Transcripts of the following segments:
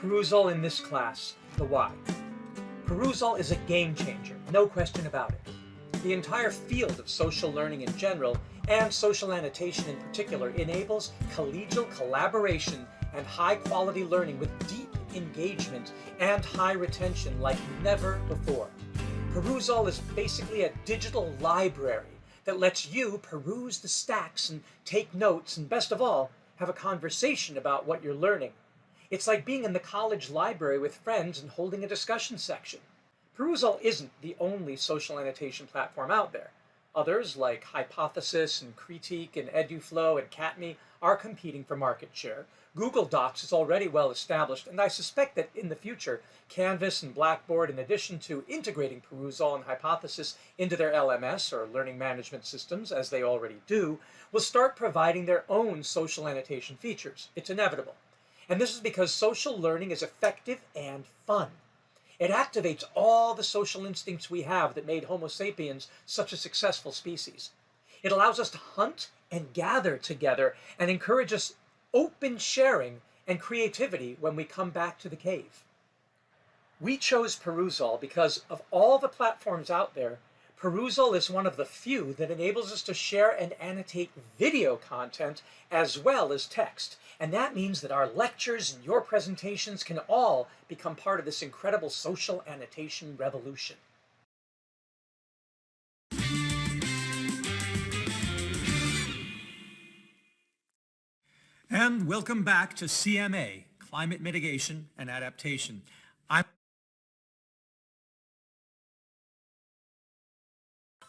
Perusall in this class, the why. Perusall is a game changer, no question about it. The entire field of social learning in general, and social annotation in particular, enables collegial collaboration and high-quality learning with deep engagement and high retention like never before. Perusall is basically a digital library that lets you peruse the stacks and take notes and, best of all, have a conversation about what you're learning. It's like being in the college library with friends and holding a discussion section. Perusall isn't the only social annotation platform out there. Others, like Hypothesis and Critique and EduFlow and Catme, are competing for market share. Google Docs is already well established, and I suspect that in the future, Canvas and Blackboard, in addition to integrating Perusall and Hypothesis into their LMS or learning management systems, as they already do, will start providing their own social annotation features. It's inevitable. And this is because social learning is effective and fun. It activates all the social instincts we have that made Homo sapiens such a successful species. It allows us to hunt and gather together and encourages open sharing and creativity when we come back to the cave. We chose Perusall because of all the platforms out there, Perusall is one of the few that enables us to share and annotate video content as well as text. And that means that our lectures and your presentations can all become part of this incredible social annotation revolution. And welcome back to CMA, Climate Mitigation and Adaptation.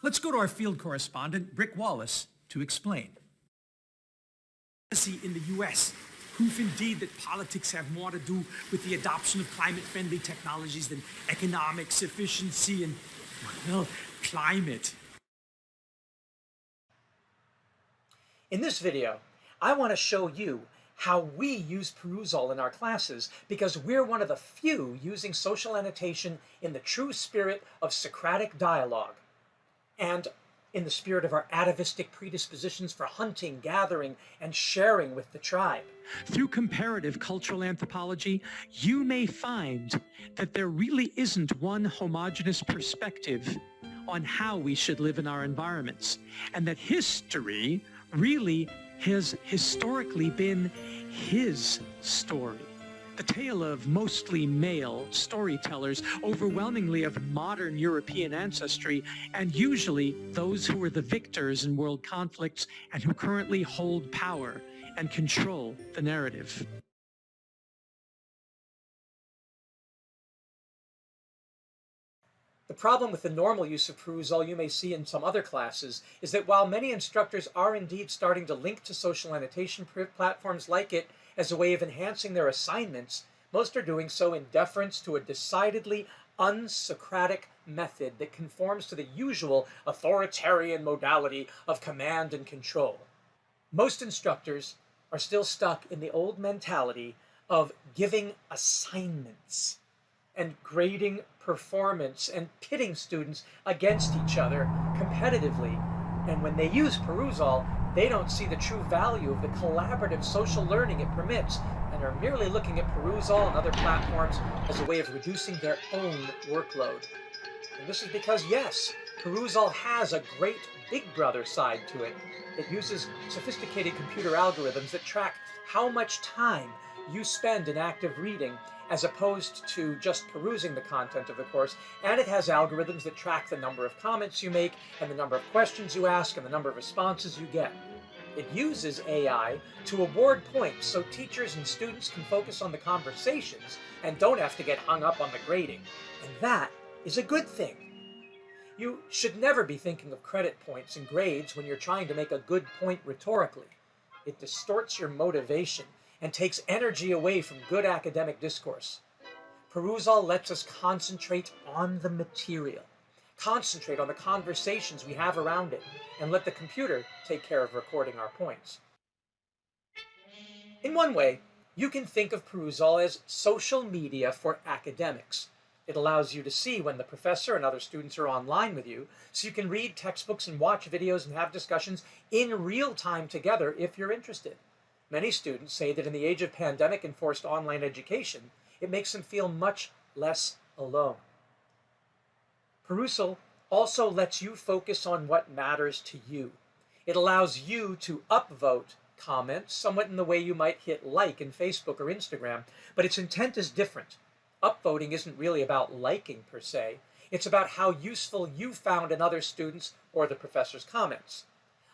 Let's go to our field correspondent, Brick Wallace, to explain. In the U.S. Proof indeed that politics have more to do with the adoption of climate-friendly technologies than economics, efficiency, and, well, climate. In this video, I want to show you how we use Perusall in our classes because we're one of the few using social annotation in the true spirit of Socratic dialogue and in the spirit of our atavistic predispositions for hunting, gathering, and sharing with the tribe. Through comparative cultural anthropology, you may find that there really isn't one homogeneous perspective on how we should live in our environments, and that history really has historically been his story. The tale of mostly male storytellers, overwhelmingly of modern European ancestry, and usually those who were the victors in world conflicts and who currently hold power and control the narrative. The problem with the normal use of Perusall you may see in some other classes is that while many instructors are indeed starting to link to social annotation platforms like it as a way of enhancing their assignments, most are doing so in deference to a decidedly un-Socratic method that conforms to the usual authoritarian modality of command and control. Most instructors are still stuck in the old mentality of giving assignments and grading performance and pitting students against each other competitively. And when they use Perusall, they don't see the true value of the collaborative social learning it permits and are merely looking at Perusall and other platforms as a way of reducing their own workload. And this is because, yes, Perusall has a great Big Brother side to it. It uses sophisticated computer algorithms that track how much time you spend in active reading as opposed to just perusing the content of the course, and it has algorithms that track the number of comments you make and the number of questions you ask and the number of responses you get. It uses AI to award points so teachers and students can focus on the conversations and don't have to get hung up on the grading. And that is a good thing. You should never be thinking of credit points and grades when you're trying to make a good point rhetorically. It distorts your motivation and takes energy away from good academic discourse. Perusall lets us concentrate on the material, concentrate on the conversations we have around it, and let the computer take care of recording our points. In one way, you can think of Perusall as social media for academics. It allows you to see when the professor and other students are online with you, so you can read textbooks and watch videos and have discussions in real time together if you're interested. Many students say that in the age of pandemic-enforced online education, it makes them feel much less alone. Perusall also lets you focus on what matters to you. It allows you to upvote comments, somewhat in the way you might hit like in Facebook or Instagram, but its intent is different. Upvoting isn't really about liking per se. It's about how useful you found in other students or the professor's comments.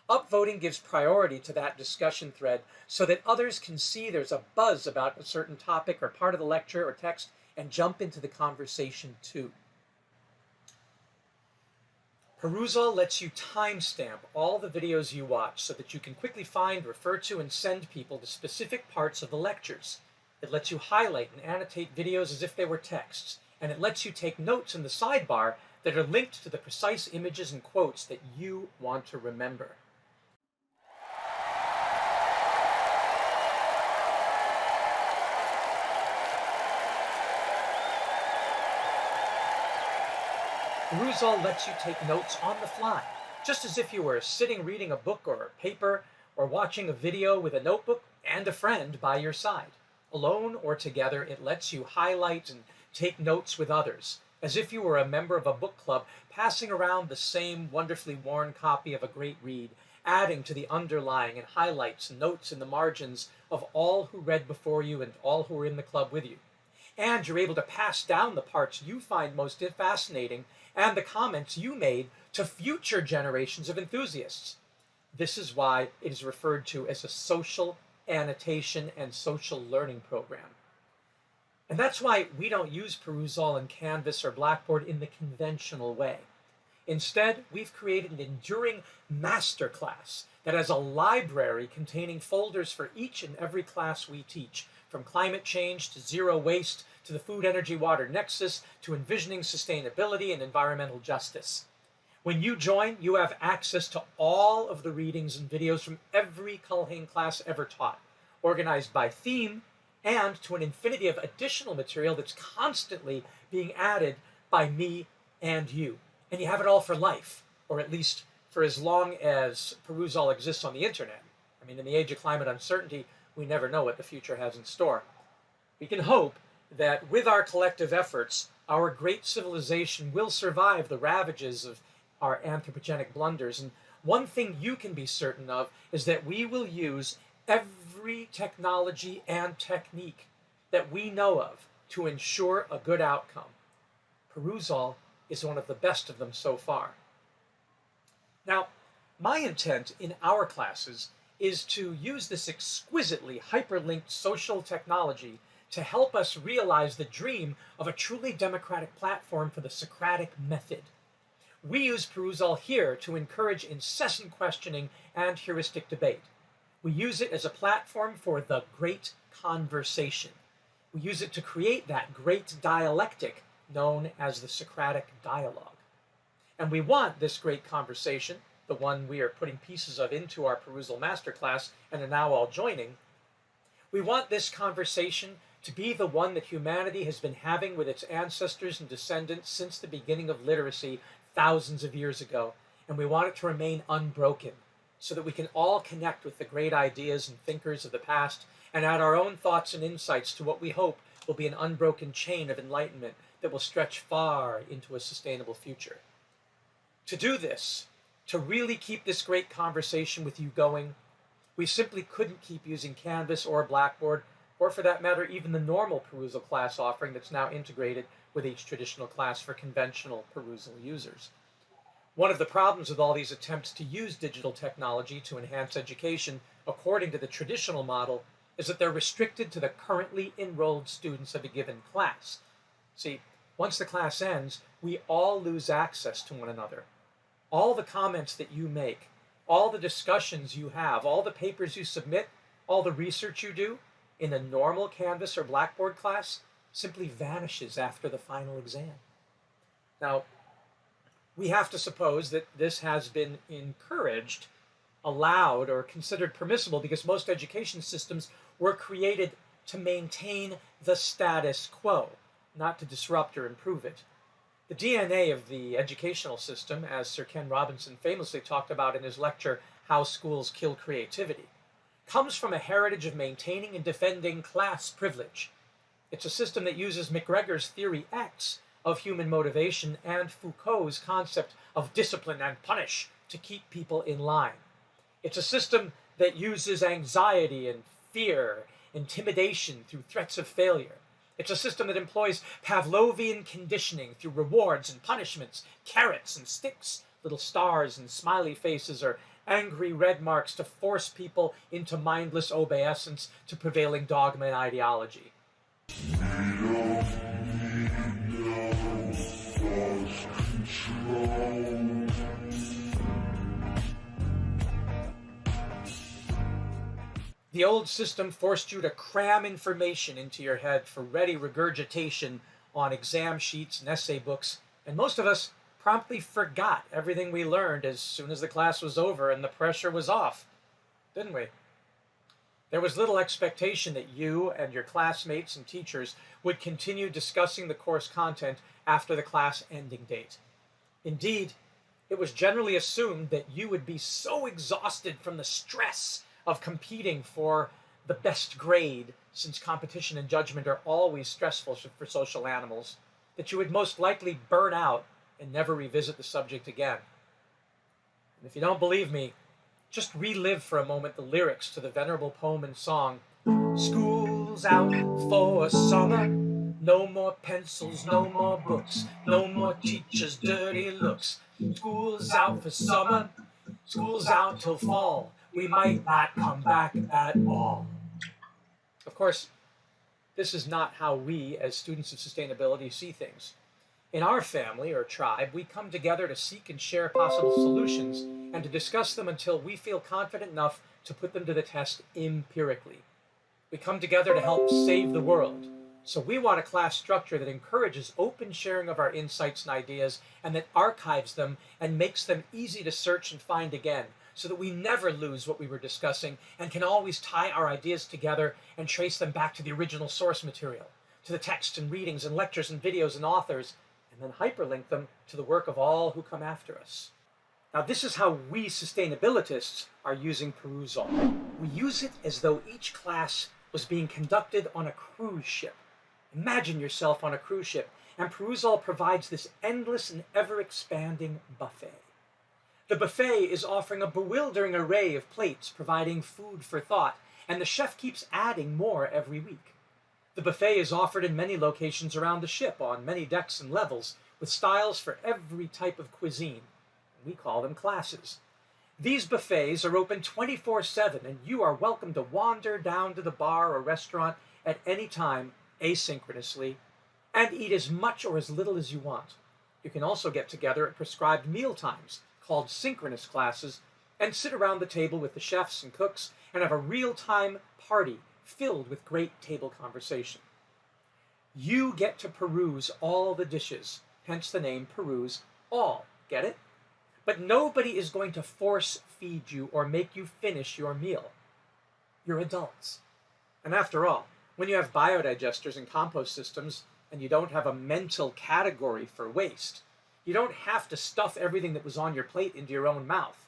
Upvoting gives priority to that discussion thread so that others can see there's a buzz about a certain topic or part of the lecture or text and jump into the conversation too. Perusall lets you timestamp all the videos you watch so that you can quickly find, refer to, and send people to specific parts of the lectures. It lets you highlight and annotate videos as if they were texts, and it lets you take notes in the sidebar that are linked to the precise images and quotes that you want to remember. Perusall lets you take notes on the fly, just as if you were sitting reading a book or a paper, or watching a video with a notebook and a friend by your side. Alone or together, it lets you highlight and take notes with others, as if you were a member of a book club passing around the same wonderfully worn copy of a great read, adding to the underlying and highlights and notes in the margins of all who read before you and all who were in the club with you. And you're able to pass down the parts you find most fascinating and the comments you made to future generations of enthusiasts. This is why it is referred to as a social annotation and social learning program. And that's why we don't use Perusall in Canvas or Blackboard in the conventional way. Instead, we've created an enduring masterclass that has a library containing folders for each and every class we teach, from climate change to zero waste to the food, energy, water nexus to envisioning sustainability and environmental justice. When you join, you have access to all of the readings and videos from every Culhane class ever taught, organized by theme, and to an infinity of additional material that's constantly being added by me and you. And you have it all for life, or at least for as long as Perusall exists on the internet. I mean, in the age of climate uncertainty, we never know what the future has in store. We can hope that with our collective efforts, our great civilization will survive the ravages of our anthropogenic blunders. And one thing you can be certain of is that we will use every technology and technique that we know of to ensure a good outcome. Perusall is one of the best of them so far. Now, my intent in our classes is to use this exquisitely hyperlinked social technology to help us realize the dream of a truly democratic platform for the Socratic method. We use Perusall here to encourage incessant questioning and heuristic debate. We use it as a platform for the great conversation. We use it to create that great dialectic known as the Socratic dialogue. And we want this great conversation, the one we are putting pieces of into our Perusall Masterclass and are now all joining, we want this conversation to be the one that humanity has been having with its ancestors and descendants since the beginning of literacy thousands of years ago, and we want it to remain unbroken so that we can all connect with the great ideas and thinkers of the past and add our own thoughts and insights to what we hope will be an unbroken chain of enlightenment that will stretch far into a sustainable future. To do this, to really keep this great conversation with you going, we simply couldn't keep using Canvas or Blackboard, or for that matter, even the normal Perusall class offering that's now integrated with each traditional class for conventional Perusall users. One of the problems with all these attempts to use digital technology to enhance education according to the traditional model is that they're restricted to the currently enrolled students of a given class. See, once the class ends, we all lose access to one another. All the comments that you make, all the discussions you have, all the papers you submit, all the research you do in a normal Canvas or Blackboard class simply vanishes after the final exam. Now, we have to suppose that this has been encouraged, allowed, or considered permissible because most education systems were created to maintain the status quo, not to disrupt or improve it. The DNA of the educational system, as Sir Ken Robinson famously talked about in his lecture, How Schools Kill Creativity, comes from a heritage of maintaining and defending class privilege. It's a system that uses McGregor's theory X of human motivation and Foucault's concept of discipline and punish to keep people in line. It's a system that uses anxiety and fear, intimidation through threats of failure. It's a system that employs Pavlovian conditioning through rewards and punishments, carrots and sticks, little stars and smiley faces, or angry red marks to force people into mindless obeisance to prevailing dogma and ideology. The old system forced you to cram information into your head for ready regurgitation on exam sheets and essay books, and most of us promptly forgot everything we learned as soon as the class was over and the pressure was off, didn't we? There was little expectation that you and your classmates and teachers would continue discussing the course content after the class ending date. Indeed, it was generally assumed that you would be so exhausted from the stress of competing for the best grade, since competition and judgment are always stressful for social animals, that you would most likely burn out and never revisit the subject again. And if you don't believe me, just relive for a moment the lyrics to the venerable poem and song, "School's out for summer, no more pencils, no more books, no more teachers' dirty looks. School's out for summer, school's out till fall, we might not come back at all." Of course, this is not how we, as students of sustainability, see things. In our family or tribe, we come together to seek and share possible solutions and to discuss them until we feel confident enough to put them to the test empirically. We come together to help save the world. So we want a class structure that encourages open sharing of our insights and ideas and that archives them and makes them easy to search and find again, so that we never lose what we were discussing and can always tie our ideas together and trace them back to the original source material, to the texts and readings and lectures and videos and authors, and then hyperlink them to the work of all who come after us. Now, this is how we sustainabilitists are using Perusall. We use it as though each class was being conducted on a cruise ship. Imagine yourself on a cruise ship, and Perusall provides this endless and ever-expanding buffet. The buffet is offering a bewildering array of plates, providing food for thought, and the chef keeps adding more every week. The buffet is offered in many locations around the ship, on many decks and levels, with styles for every type of cuisine. We call them classes. These buffets are open 24/7, and you are welcome to wander down to the bar or restaurant at any time, asynchronously, and eat as much or as little as you want. You can also get together at prescribed meal times, called synchronous classes, and sit around the table with the chefs and cooks and have a real-time party filled with great table conversation. You get to peruse all the dishes, hence the name Peruse All. Get it? But nobody is going to force feed you or make you finish your meal. You're adults. And after all, when you have biodigesters and compost systems and you don't have a mental category for waste, you don't have to stuff everything that was on your plate into your own mouth.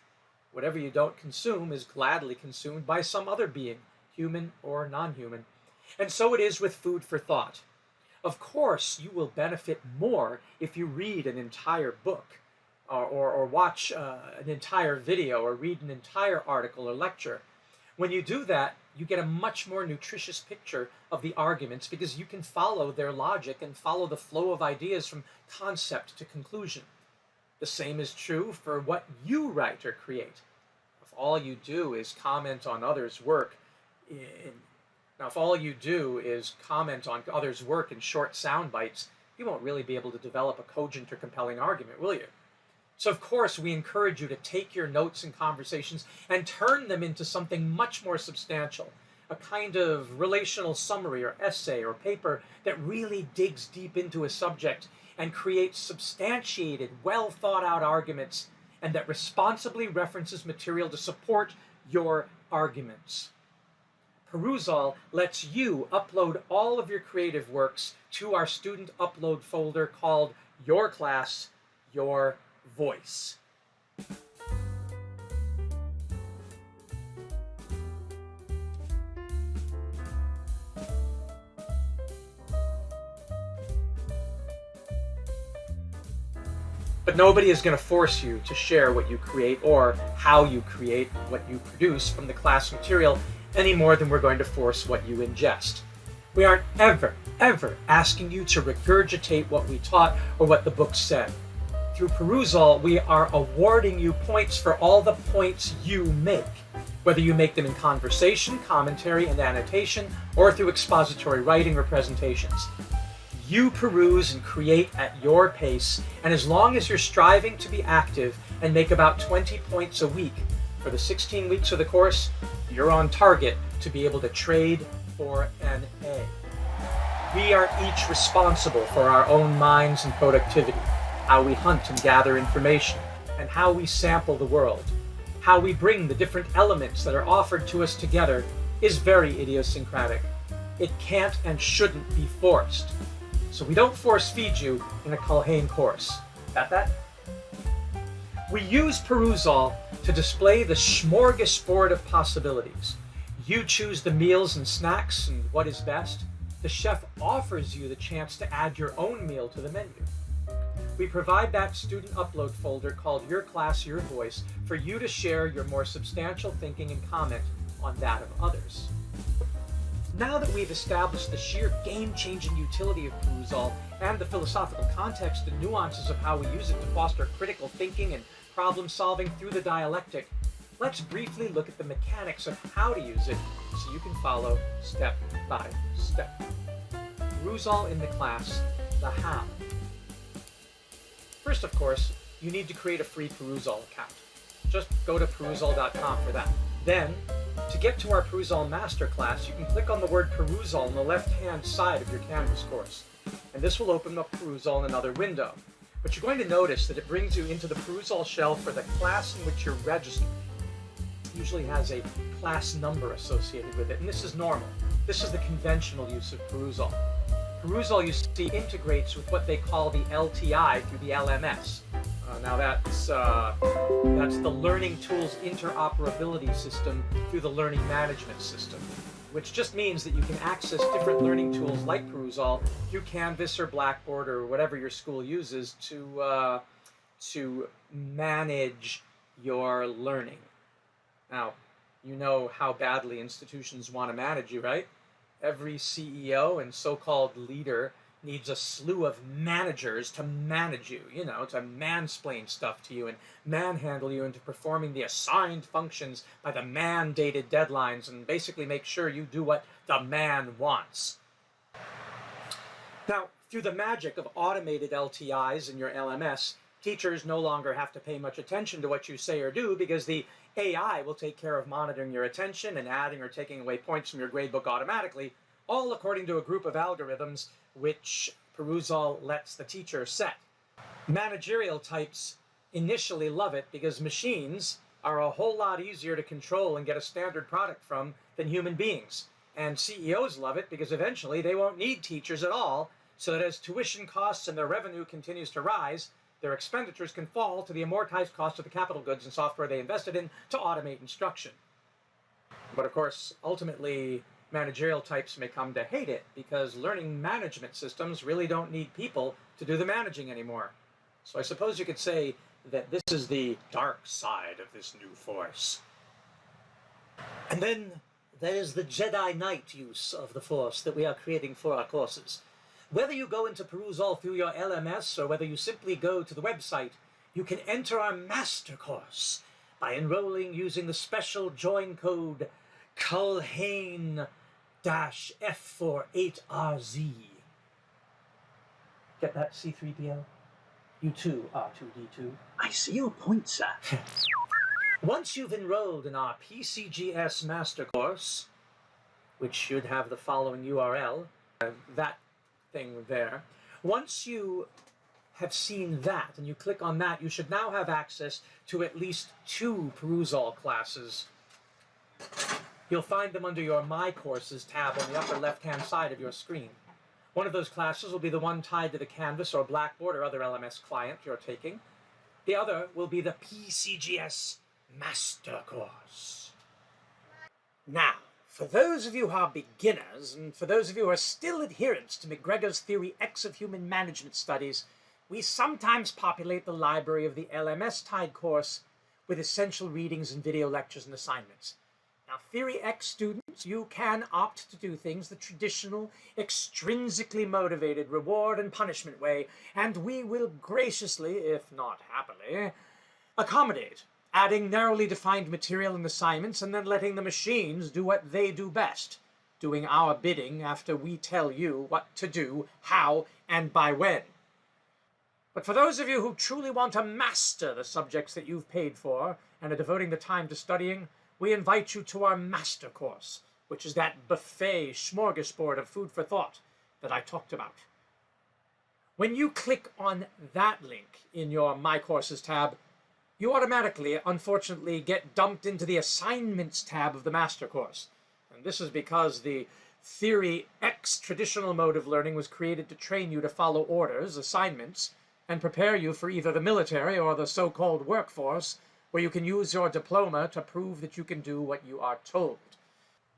Whatever you don't consume is gladly consumed by some other being, human or non-human. And so it is with food for thought. Of course, you will benefit more if you read an entire book, or watch an entire video, or read an entire article or lecture. When you do that, you get a much more nutritious picture of the arguments because you can follow their logic and follow the flow of ideas from concept to conclusion. The same is true for what you write or create. If all you do is comment on others' work in short sound bites, you won't really be able to develop a cogent or compelling argument, will you? So of course we encourage you to take your notes and conversations and turn them into something much more substantial, a kind of relational summary or essay or paper that really digs deep into a subject and creates substantiated, well thought out arguments, and that responsibly references material to support your arguments. Perusall lets you upload all of your creative works to our student upload folder called Your Class, Your Voice. But nobody is going to force you to share what you create or how you create what you produce from the class material any more than we're going to force what you ingest. We aren't ever asking you to regurgitate what we taught or what the book said. Through Perusall, we are awarding you points for all the points you make, whether you make them in conversation, commentary, and annotation, or through expository writing or presentations. You peruse and create at your pace, and as long as you're striving to be active and make about 20 points a week for the 16 weeks of the course, you're on target to be able to trade for an A. We are each responsible for our own minds and productivity, how we hunt and gather information, and how we sample the world. How we bring the different elements that are offered to us together is very idiosyncratic. It can't and shouldn't be forced. So we don't force feed you in a Culhane course. Got that? We use Perusall to display the smorgasbord of possibilities. You choose the meals and snacks and what is best. The chef offers you the chance to add your own meal to the menu. We provide that student upload folder called Your Class, Your Voice for you to share your more substantial thinking and comment on that of others. Now that we've established the sheer game-changing utility of Perusall and the philosophical context and nuances of how we use it to foster critical thinking and problem-solving through the dialectic, let's briefly look at the mechanics of how to use it so you can follow step by step. Perusall in the class, the how. First, of course, you need to create a free Perusall account. Just go to perusall.com for that. Then, to get to our Perusall Masterclass, you can click on the word Perusall on the left-hand side of your Canvas course. And this will open up Perusall in another window. But you're going to notice that it brings you into the Perusall shell for the class in which you're registered. It usually has a class number associated with it, and this is normal. This is the conventional use of Perusall. Perusall, you see, integrates with what they call the LTI through the LMS. Now that's the Learning Tools Interoperability System through the Learning Management System, which just means that you can access different learning tools like Perusall through Canvas or Blackboard or whatever your school uses to manage your learning. Now, you know how badly institutions want to manage you, right? Every CEO and so-called leader needs a slew of managers to manage you, to mansplain stuff to you and manhandle you into performing the assigned functions by the mandated deadlines and basically make sure you do what the man wants. Now, through the magic of automated LTIs in your LMS, teachers no longer have to pay much attention to what you say or do because the AI will take care of monitoring your attention and adding or taking away points from your gradebook automatically, all according to a group of algorithms which Perusall lets the teacher set. Managerial types initially love it because machines are a whole lot easier to control and get a standard product from than human beings. And CEOs love it because eventually they won't need teachers at all, so that as tuition costs and their revenue continues to rise, their expenditures can fall to the amortized cost of the capital goods and software they invested in to automate instruction. But of course, ultimately, managerial types may come to hate it because learning management systems really don't need people to do the managing anymore. So I suppose you could say that this is the dark side of this new force. And then there's the Jedi Knight use of the Force that we are creating for our courses. Whether you go into Perusall through your LMS or whether you simply go to the website, you can enter our master course by enrolling using the special join code Culhane-F48RZ. Get that, C-3PO? You too, R2-D2. I see your point, sir. Once you've enrolled in our PCGS master course, which should have the following URL, that thing there. Once you have seen that and you click on that, you should now have access to at least 2 Perusall classes. You'll find them under your My Courses tab on the upper left-hand side of your screen. One of those classes will be the one tied to the Canvas or Blackboard or other LMS client you're taking. The other will be the PCGS Master Course. Now, for those of you who are beginners, and for those of you who are still adherents to McGregor's Theory X of Human Management Studies, we sometimes populate the library of the LMS-tied course with essential readings and video lectures and assignments. Now, Theory X students, you can opt to do things the traditional, extrinsically motivated reward and punishment way, and we will graciously, if not happily, accommodate, adding narrowly defined material and assignments and then letting the machines do what they do best, doing our bidding after we tell you what to do, how, and by when. But for those of you who truly want to master the subjects that you've paid for and are devoting the time to studying, we invite you to our master course, which is that buffet smorgasbord of food for thought that I talked about. When you click on that link in your My Courses tab, you automatically, unfortunately, get dumped into the Assignments tab of the master course. And this is because the Theory X traditional mode of learning was created to train you to follow orders, assignments, and prepare you for either the military or the so-called workforce, where you can use your diploma to prove that you can do what you are told.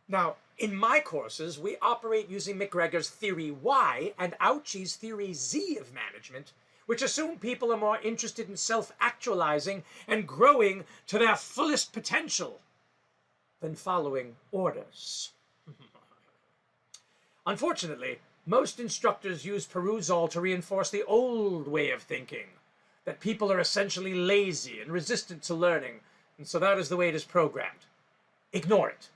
Now, in my courses, we operate using McGregor's Theory Y and Ouchie's Theory Z of management, which assume people are more interested in self-actualizing and growing to their fullest potential than following orders. Unfortunately, most instructors use Perusall to reinforce the old way of thinking, that people are essentially lazy and resistant to learning, and so that is the way it is programmed. Ignore it.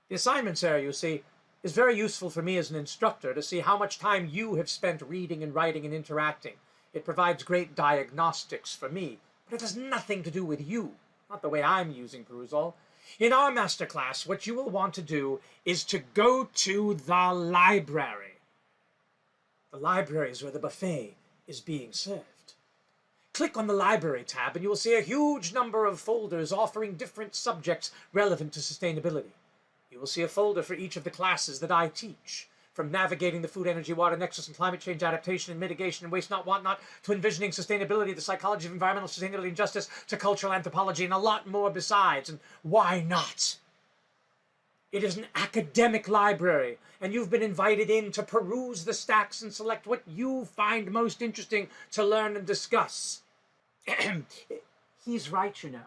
The assignments area, you see, is very useful for me as an instructor to see how much time you have spent reading and writing and interacting. It provides great diagnostics for me, but it has nothing to do with you, not the way I'm using Perusall. In our masterclass, what you will want to do is to go to the library. The library is where the buffet is being served. Click on the Library tab and you will see a huge number of folders offering different subjects relevant to sustainability. You will see a folder for each of the classes that I teach, from navigating the food, energy, water nexus and climate change adaptation and mitigation and waste not, want not, to envisioning sustainability, the psychology of environmental sustainability and justice, to cultural anthropology, and a lot more besides. And why not? It is an academic library, and you've been invited in to peruse the stacks and select what you find most interesting to learn and discuss. He's right, you know.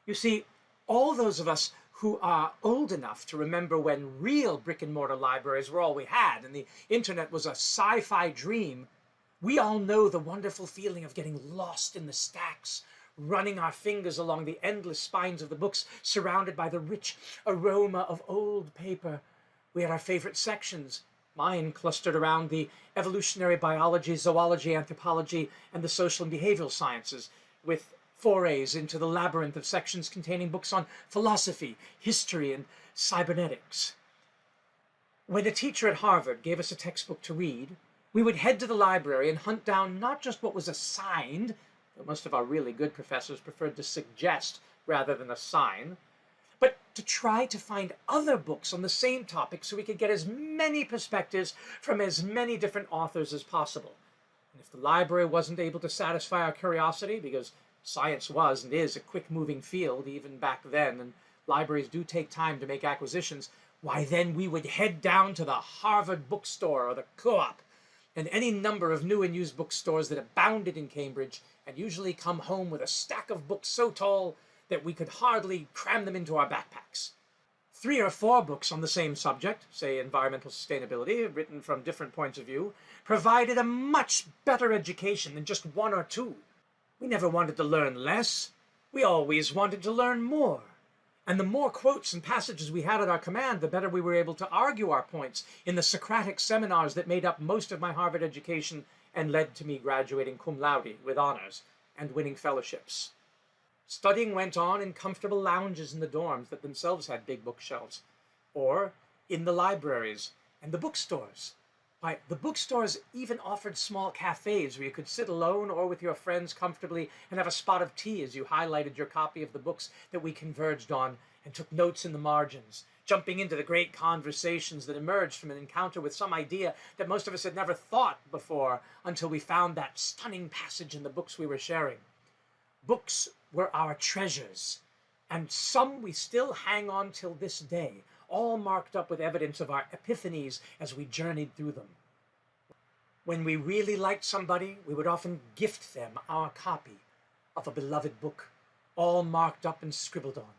You see, all those of us who are old enough to remember when real brick-and-mortar libraries were all we had, and the internet was a sci-fi dream, we all know the wonderful feeling of getting lost in the stacks, running our fingers along the endless spines of the books, surrounded by the rich aroma of old paper. We had our favorite sections. Mine clustered around the evolutionary biology, zoology, anthropology, and the social and behavioral sciences, with forays into the labyrinth of sections containing books on philosophy, history, and cybernetics. When a teacher at Harvard gave us a textbook to read, we would head to the library and hunt down not just what was assigned, though most of our really good professors preferred to suggest rather than assign, but to try to find other books on the same topic so we could get as many perspectives from as many different authors as possible. And if the library wasn't able to satisfy our curiosity, because science was and is a quick-moving field even back then, and libraries do take time to make acquisitions, why then we would head down to the Harvard bookstore or the Co-op and any number of new and used bookstores that abounded in Cambridge, and usually come home with a stack of books so tall that we could hardly cram them into our backpacks. 3 or 4 books on the same subject, say environmental sustainability, written from different points of view, provided a much better education than just 1 or 2. We never wanted to learn less. We always wanted to learn more. And the more quotes and passages we had at our command, the better we were able to argue our points in the Socratic seminars that made up most of my Harvard education and led to me graduating cum laude with honors and winning fellowships. Studying went on in comfortable lounges in the dorms that themselves had big bookshelves, or in the libraries and the bookstores. Why, the bookstores even offered small cafes where you could sit alone or with your friends comfortably and have a spot of tea as you highlighted your copy of the books that we converged on and took notes in the margins, jumping into the great conversations that emerged from an encounter with some idea that most of us had never thought before until we found that stunning passage in the books we were sharing. Books were our treasures, and some we still hang on till this day, all marked up with evidence of our epiphanies as we journeyed through them. When we really liked somebody, we would often gift them our copy of a beloved book, all marked up and scribbled on.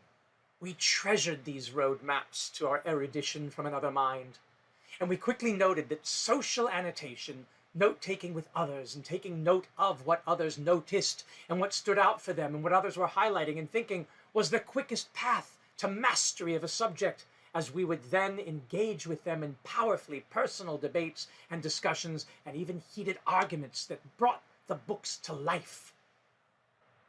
We treasured these road maps to our erudition from another mind, and we quickly noted that social annotation, note-taking with others and taking note of what others noticed and what stood out for them and what others were highlighting and thinking, was the quickest path to mastery of a subject, as we would then engage with them in powerfully personal debates and discussions and even heated arguments that brought the books to life.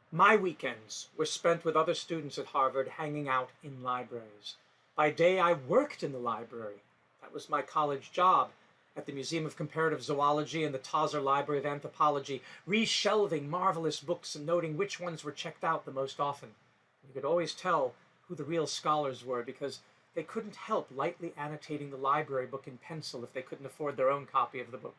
My weekends were spent with other students at Harvard hanging out in libraries. By day, I worked in the library. That was my college job, at the Museum of Comparative Zoology and the Tauser Library of Anthropology, reshelving marvelous books and noting which ones were checked out the most often. You could always tell who the real scholars were because they couldn't help lightly annotating the library book in pencil if they couldn't afford their own copy of the book.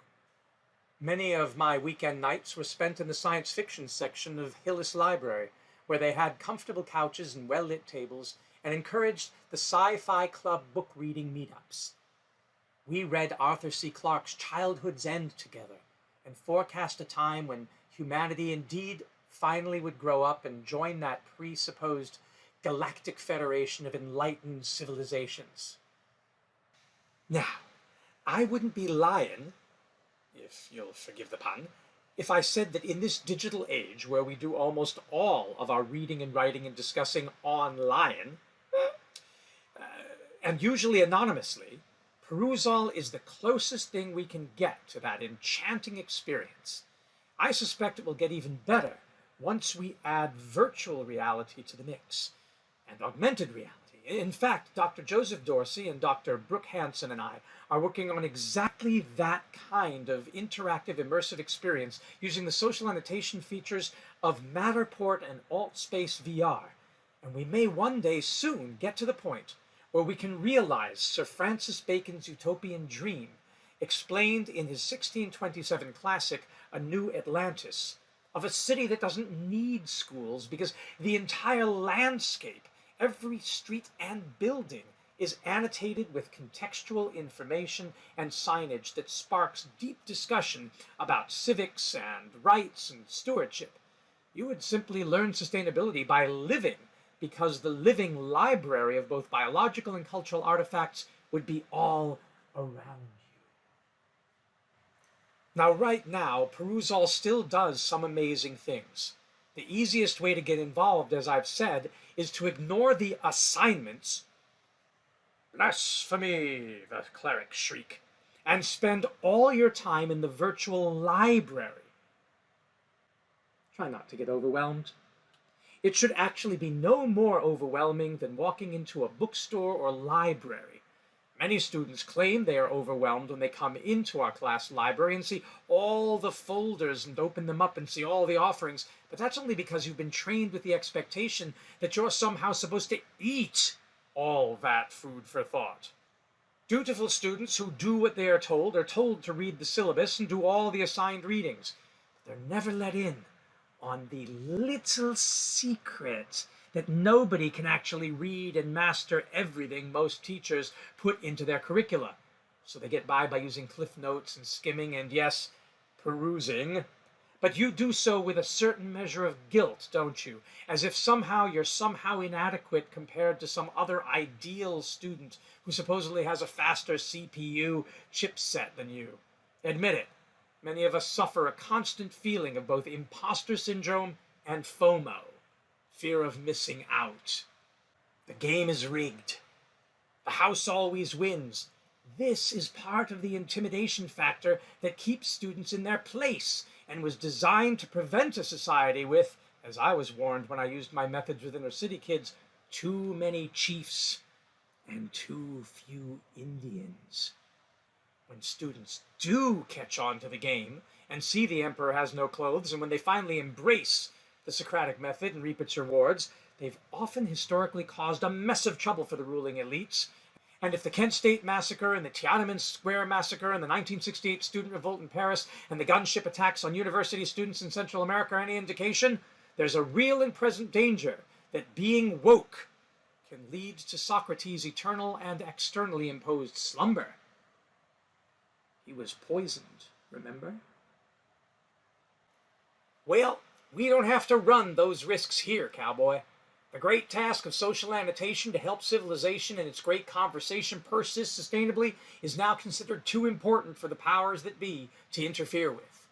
Many of my weekend nights were spent in the science fiction section of Hillis Library, where they had comfortable couches and well-lit tables and encouraged the Sci-Fi Club book reading meetups. We read Arthur C. Clarke's Childhood's End together and forecast a time when humanity indeed finally would grow up and join that presupposed galactic federation of enlightened civilizations. Now, I wouldn't be lying, if you'll forgive the pun, if I said that in this digital age where we do almost all of our reading and writing and discussing online, and usually anonymously, Perusall is the closest thing we can get to that enchanting experience. I suspect it will get even better once we add virtual reality to the mix, and augmented reality. In fact, Dr. Joseph Dorsey and Dr. Brooke Hansen and I are working on exactly that kind of interactive immersive experience using the social annotation features of Matterport and AltSpace VR. And we may one day soon get to the point where we can realize Sir Francis Bacon's utopian dream, explained in his 1627 classic, A New Atlantis, of a city that doesn't need schools because the entire landscape, every street and building, is annotated with contextual information and signage that sparks deep discussion about civics and rights and stewardship. You would simply learn sustainability by living, because the living library of both biological and cultural artifacts would be all around you. Now, right now, Perusall still does some amazing things. The easiest way to get involved, as I've said, is to ignore the assignments, blasphemy, the clerics shriek, and spend all your time in the virtual library. Try not to get overwhelmed. It should actually be no more overwhelming than walking into a bookstore or library. Many students claim they are overwhelmed when they come into our class library and see all the folders and open them up and see all the offerings, but that's only because you've been trained with the expectation that you're somehow supposed to eat all that food for thought. Dutiful students who do what they are told to read the syllabus and do all the assigned readings. But they're never let in on the little secret that nobody can actually read and master everything most teachers put into their curricula. So they get by using cliff notes and skimming and, yes, perusing. But you do so with a certain measure of guilt, don't you? As if somehow you're somehow inadequate compared to some other ideal student who supposedly has a faster CPU chipset than you. Admit it. Many of us suffer a constant feeling of both imposter syndrome and FOMO, fear of missing out. The game is rigged. The house always wins. This is part of the intimidation factor that keeps students in their place and was designed to prevent a society with, as I was warned when I used my methods with inner city kids, too many chiefs and too few Indians. When students do catch on to the game and see the emperor has no clothes, and when they finally embrace the Socratic method and reap its rewards, they've often historically caused a mess of trouble for the ruling elites. And if the Kent State Massacre and the Tiananmen Square Massacre and the 1968 student revolt in Paris and the gunship attacks on university students in Central America are any indication, there's a real and present danger that being woke can lead to Socrates' eternal and externally imposed slumber. He was poisoned Remember? Well, we don't have to run those risks here, cowboy. The great task of social annotation to help civilization and its great conversation persist sustainably is now considered too important for the powers that be to interfere with.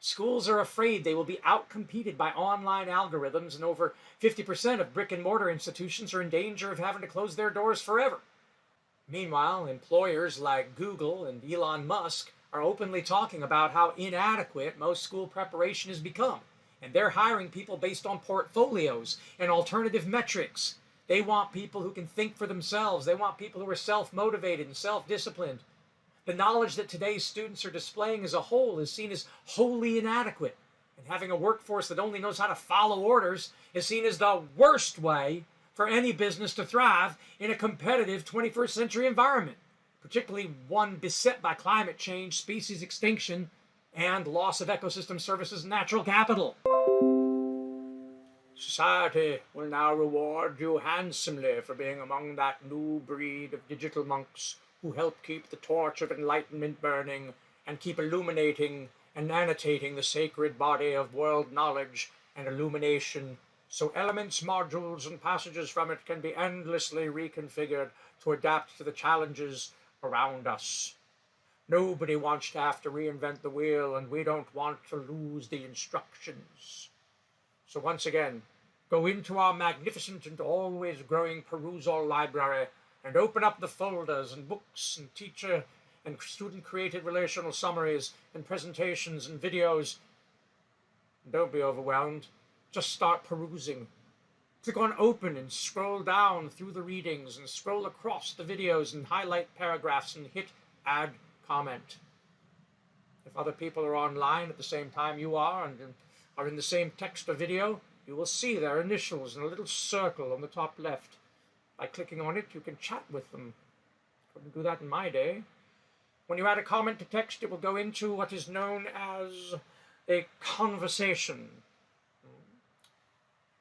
Schools are afraid they will be outcompeted by online algorithms, and over 50% of brick-and-mortar institutions are in danger of having to close their doors forever. Meanwhile, employers like Google and Elon Musk are openly talking about how inadequate most school preparation has become, and they're hiring people based on portfolios and alternative metrics. They want people who can think for themselves. They want people who are self-motivated and self-disciplined. The knowledge that today's students are displaying as a whole is seen as wholly inadequate, and having a workforce that only knows how to follow orders is seen as the worst way for any business to thrive in a competitive 21st century environment, particularly one beset by climate change, species extinction, and loss of ecosystem services and natural capital. Society will now reward you handsomely for being among that new breed of digital monks who help keep the torch of enlightenment burning and keep illuminating and annotating the sacred body of world knowledge and illumination, so elements, modules, and passages from it can be endlessly reconfigured to adapt to the challenges around us. Nobody wants to have to reinvent the wheel, and we don't want to lose the instructions. So once again, go into our magnificent and always growing Perusall library and open up the folders and books and teacher and student-created relational summaries and presentations and videos. Don't be overwhelmed. Just start perusing. Click on open and scroll down through the readings and scroll across the videos and highlight paragraphs and hit add comment. If other people are online at the same time you are and are in the same text or video, you will see their initials in a little circle on the top left. By clicking on it, you can chat with them. Couldn't do that in my day. When you add a comment to text, it will go into what is known as a conversation.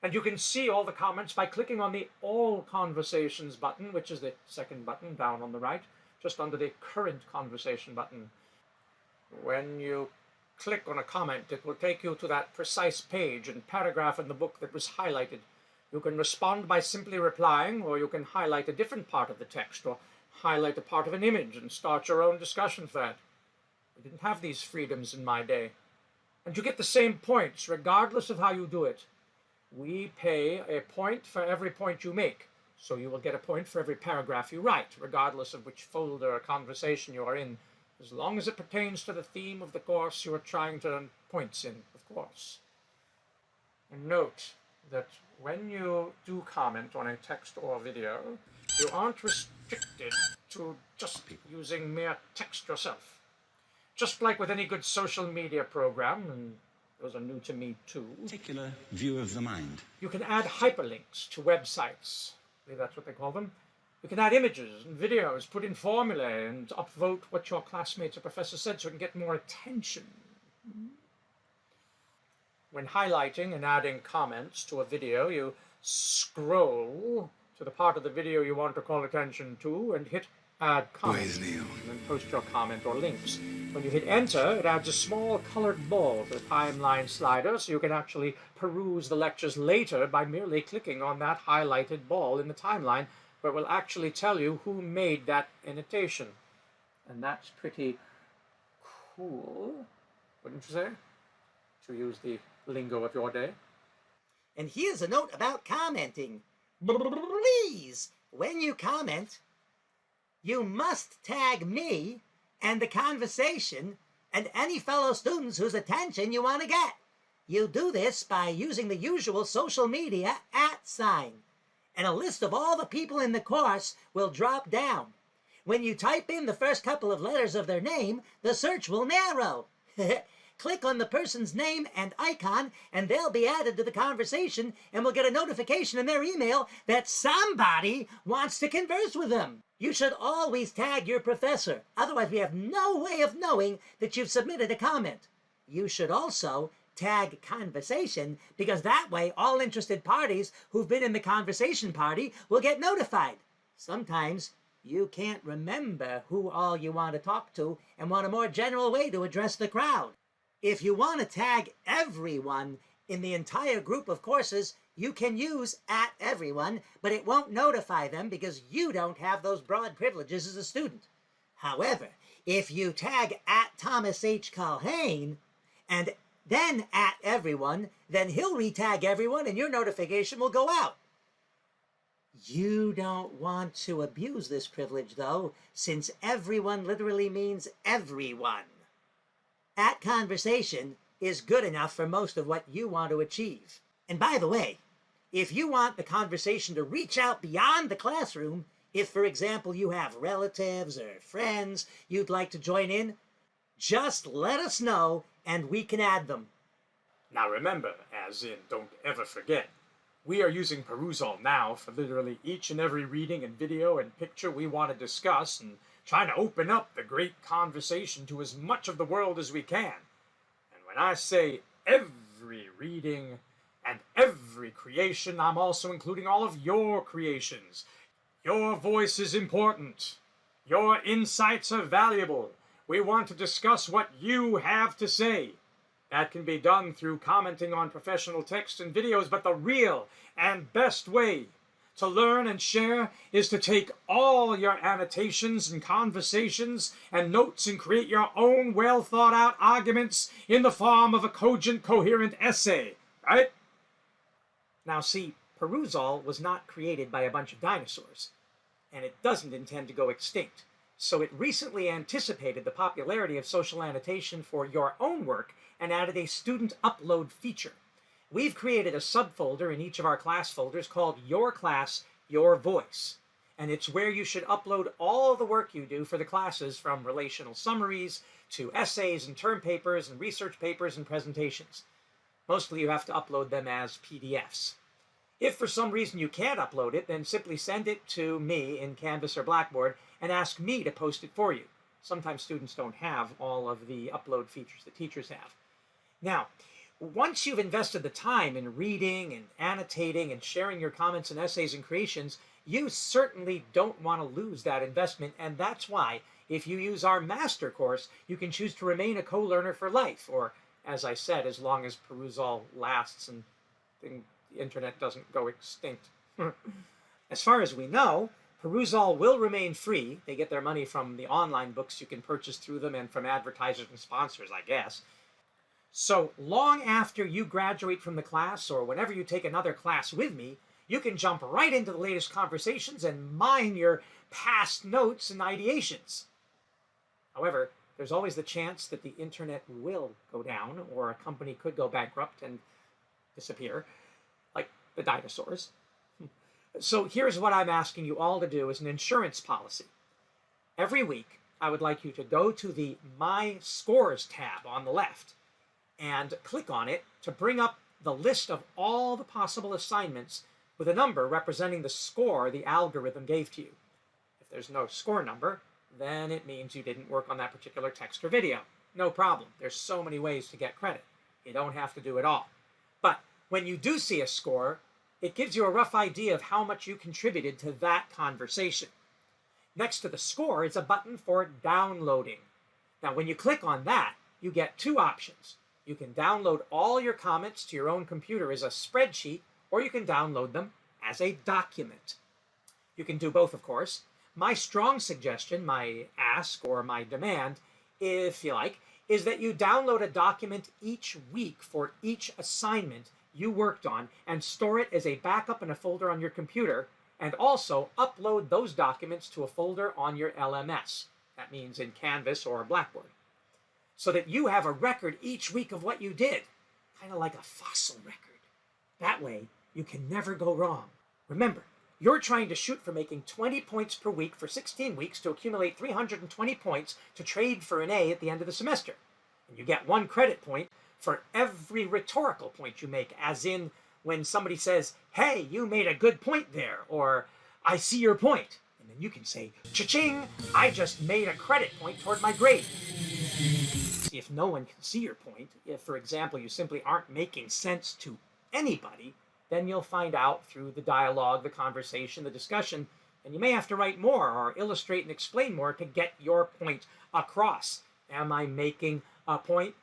And you can see all the comments by clicking on the All Conversations button, which is the second button down on the right, just under the Current Conversation button. When you click on a comment, it will take you to that precise page and paragraph in the book that was highlighted. You can respond by simply replying, or you can highlight a different part of the text, or highlight a part of an image and start your own discussion thread. We didn't have these freedoms in my day. And you get the same points, regardless of how you do it. We pay a point for every point you make, so you will get a point for every paragraph you write, regardless of which folder or conversation you are in, as long as it pertains to the theme of the course you are trying to earn points in, of course. And note that when you do comment on a text or video, you aren't restricted to just using mere text yourself. Just like with any good social media program, and those are new to me too. Particular view of the mind. You can add hyperlinks to websites. I believe that's what they call them. You can add images and videos, put in formulae, and upvote what your classmates or professors said so you can get more attention. When highlighting and adding comments to a video, you scroll to the part of the video you want to call attention to and hit Add Comment, and then post your comment or links. When you hit Enter, it adds a small colored ball to the timeline slider, so you can actually peruse the lectures later by merely clicking on that highlighted ball in the timeline, where it will actually tell you who made that annotation. And that's pretty cool, wouldn't you say? To use the lingo of your day. And here's a note about commenting. Please, when you comment, you must tag me and the conversation and any fellow students whose attention you want to get. You do this by using the usual social media @sign. And a list of all the people in the course will drop down. When you type in the first couple of letters of their name, the search will narrow. Click on the person's name and icon, and they'll be added to the conversation and will get a notification in their email that somebody wants to converse with them. You should always tag your professor. Otherwise, we have no way of knowing that you've submitted a comment. You should also tag conversation, because that way all interested parties who've been in the conversation party will get notified. Sometimes you can't remember who all you want to talk to and want a more general way to address the crowd. If you want to tag everyone in the entire group of courses, you can use @everyone, but it won't notify them because you don't have those broad privileges as a student. However, if you tag @Thomas H. Culhane and then @everyone, then he'll retag everyone and your notification will go out. You don't want to abuse this privilege, though, since everyone literally means everyone. @conversation is good enough for most of what you want to achieve. And by the way, if you want the conversation to reach out beyond the classroom, if, for example, you have relatives or friends you'd like to join in, just let us know and we can add them. Now remember, as in don't ever forget, we are using Perusall now for literally each and every reading and video and picture we want to discuss and trying to open up the great conversation to as much of the world as we can. And when I say every reading and every creation, I'm also including all of your creations. Your voice is important. Your insights are valuable. We want to discuss what you have to say. That can be done through commenting on professional texts and videos, but the real and best way to learn and share is to take all your annotations and conversations and notes and create your own well-thought-out arguments in the form of a cogent, coherent essay, right? Now see, Perusall was not created by a bunch of dinosaurs, and it doesn't intend to go extinct. So it recently anticipated the popularity of social annotation for your own work and added a student upload feature. We've created a subfolder in each of our class folders called Your Class, Your Voice. And it's where you should upload all the work you do for the classes, from relational summaries to essays and term papers and research papers and presentations. Mostly you have to upload them as PDFs. If for some reason you can't upload it, then simply send it to me in Canvas or Blackboard and ask me to post it for you. Sometimes students don't have all of the upload features that teachers have. Now, once you've invested the time in reading and annotating and sharing your comments and essays and creations, you certainly don't want to lose that investment, and that's why, if you use our master course, you can choose to remain a co-learner for life, or, as I said, as long as Perusall lasts and the internet doesn't go extinct. As far as we know, Perusall will remain free. They get their money from the online books you can purchase through them and from advertisers and sponsors, I guess. So long after you graduate from the class, or whenever you take another class with me, you can jump right into the latest conversations and mine your past notes and ideations. However, there's always the chance that the internet will go down, or a company could go bankrupt and disappear, like the dinosaurs. So here's what I'm asking you all to do as an insurance policy. Every week, I would like you to go to the My Scores tab on the left and click on it to bring up the list of all the possible assignments with a number representing the score the algorithm gave to you. If there's no score number, then it means you didn't work on that particular text or video. No problem. There's so many ways to get credit. You don't have to do it all. But when you do see a score, it gives you a rough idea of how much you contributed to that conversation. Next to the score is a button for downloading. Now, when you click on that, you get two options. You can download all your comments to your own computer as a spreadsheet, or you can download them as a document. You can do both, of course. My strong suggestion, my ask or my demand, if you like, is that you download a document each week for each assignment you worked on and store it as a backup in a folder on your computer, and also upload those documents to a folder on your LMS. That means in Canvas or Blackboard. So that you have a record each week of what you did, kind of like a fossil record. That way, you can never go wrong. Remember, you're trying to shoot for making 20 points per week for 16 weeks to accumulate 320 points to trade for an A at the end of the semester. And you get 1 credit point for every rhetorical point you make, as in when somebody says, "Hey, you made a good point there," or "I see your point." And then you can say, "Cha-ching, I just made a credit point toward my grade." If no one can see your point, if, for example, you simply aren't making sense to anybody, then you'll find out through the dialogue, the conversation, the discussion, And you may have to write more or illustrate and explain more to get your point across. Am I making a point?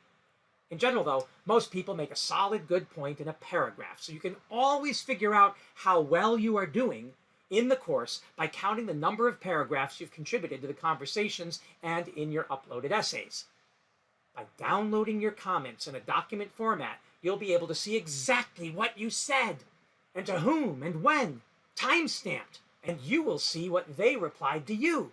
In general, though, most people make a solid, good point in a paragraph, so you can always figure out how well you are doing in the course by counting the number of paragraphs you've contributed to the conversations and in your uploaded essays. By downloading your comments in a document format, you'll be able to see exactly what you said, and to whom and when, time-stamped, and you will see what they replied to you.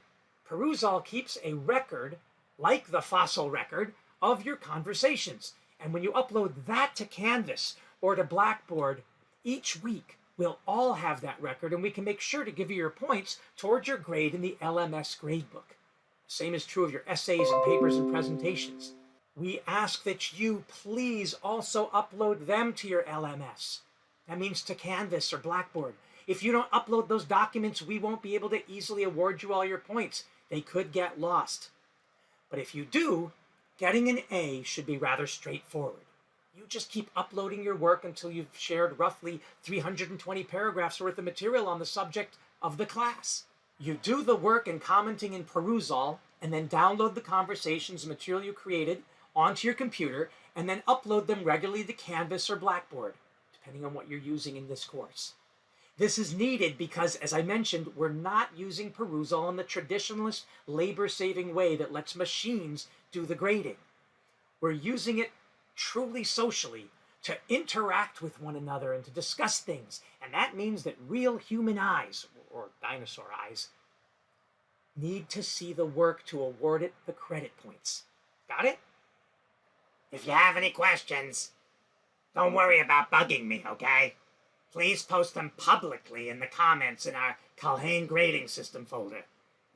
Perusall keeps a record, like the fossil record, of your conversations. And when you upload that to Canvas or to Blackboard, each week we'll all have that record, and we can make sure to give you your points towards your grade in the LMS gradebook. The same is true of your essays and papers and presentations. We ask that you please also upload them to your LMS. That means to Canvas or Blackboard. If you don't upload those documents, we won't be able to easily award you all your points. They could get lost. But if you do, getting an A should be rather straightforward. You just keep uploading your work until you've shared roughly 320 paragraphs worth of material on the subject of the class. You do the work and commenting in Perusall, and then download the conversations and material you created onto your computer, and then upload them regularly to Canvas or Blackboard, depending on what you're using in this course. This is needed because, as I mentioned, we're not using Perusall in the traditionalist, labor-saving way that lets machines do the grading. We're using it truly socially to interact with one another and to discuss things, and that means that real human eyes, or dinosaur eyes, need to see the work to award it the credit points. Got it? If you have any questions, don't worry about bugging me, okay? Please post them publicly in the comments in our Culhane grading system folder.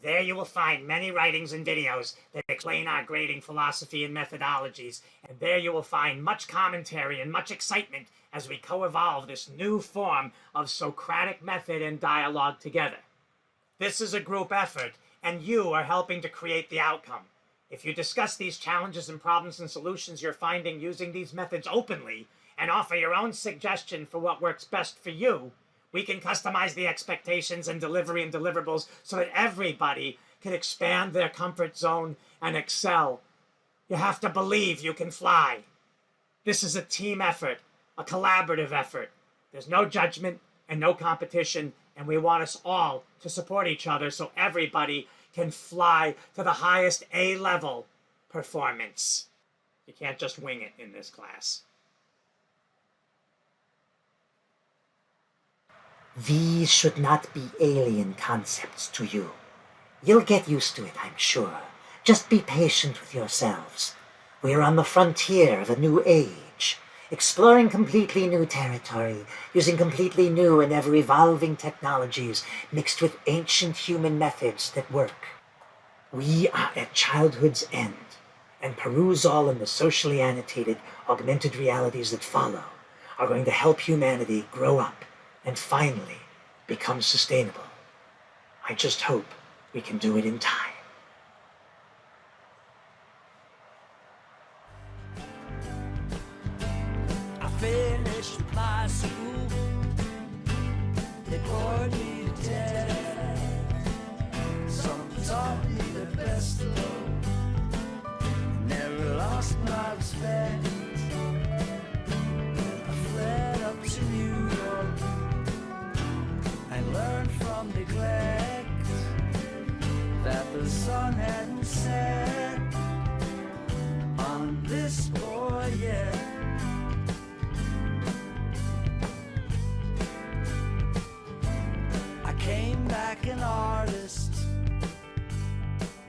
There you will find many writings and videos that explain our grading philosophy and methodologies, and there you will find much commentary and much excitement as we co-evolve this new form of Socratic method and dialogue together. This is a group effort, and you are helping to create the outcome. If you discuss these challenges and problems and solutions you're finding using these methods openly, and offer your own suggestion for what works best for you, we can customize the expectations and delivery and deliverables so that everybody can expand their comfort zone and excel. You have to believe you can fly. This is a team effort, a collaborative effort. There's no judgment and no competition, and we want us all to support each other so everybody can fly to the highest A-level performance. You can't just wing it in this class. These should not be alien concepts to you. You'll get used to it, I'm sure. Just be patient with yourselves. We are on the frontier of a new age, exploring completely new territory, using completely new and ever-evolving technologies mixed with ancient human methods that work. We are at childhood's end, and Perusall and the socially annotated augmented realities that follow are going to help humanity grow up and finally become sustainable. I just hope we can do it in time. I finished my school. They poured me to death. Some taught me the best of them. Never lost my respect. I fled up to New York and learned from neglect that the sun hadn't set on this boy yet. I came back an artist.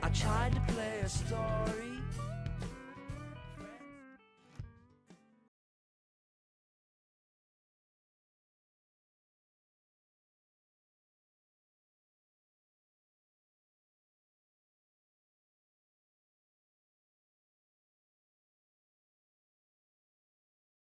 I tried to play a story.